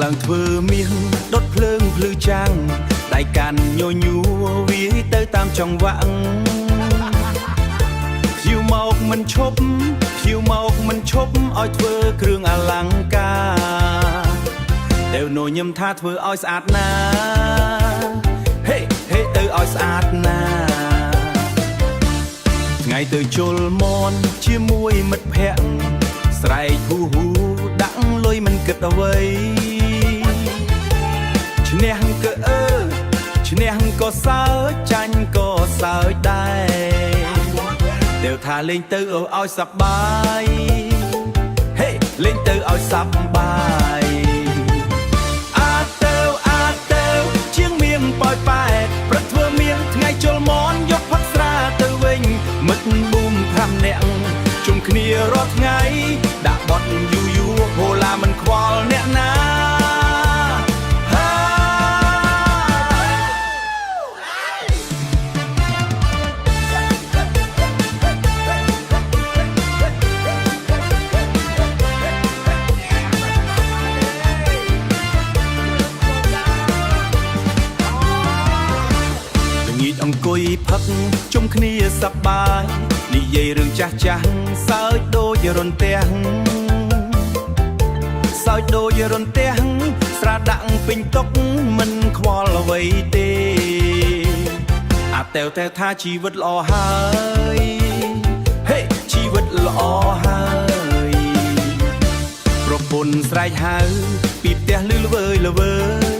ឡើងធ្វើមាសដុតភ្លើងភ្លឺចាំងដៃកាន់ញញួរវាទៅតាមចង្វាក់ភៀវមកមិនឈប់ភៀវមកមិនឈប់ឲ្យធ្វើគ្រឿងអលង្ការតែនោញឹមថាធ្វើឲ្យស្អាតណាហេហេទៅឲ្យស្អាតណាថ្ងៃទៅជុលមនជាមួយមិត្តភក្តិស្រែកហ៊ូហ៊ូដាក់លុយមិនគិតអ្វីឈ្នះក៏ឈ្នះក៏សើចចាញ់ក៏សើចដែរđềuថាលេងទៅឲ្យសប្បាយហេលេងទៅឲ្យសប្បាយជាងមៀងប៉ោយប៉ែព្រឹកធ្វើមៀងថ្ងៃជុលមនយកផឹកស្រាទៅវិញមិត្តប៊ូម5នាក់ជុំគ្នារាល់ថ្ងៃដាក់បត់យូយូហូឡាមិនខ្វល់អ្នកណាអង្គុយផឹកជុំគ្នាសប្បាយនិយាយរឿងចាស់ចាស់សើចដូចរន្ទះសើចដូចរន្ទះស្រាដាក់ពេញតុកមិនខ្វល់អ្វីទេអាតែវតែថាជីវិតល្អហើយហេជីវិតល្អហើយប្រពន្ធស្រែកហៅពីផ្ទះលឺល្វើយល្វើយ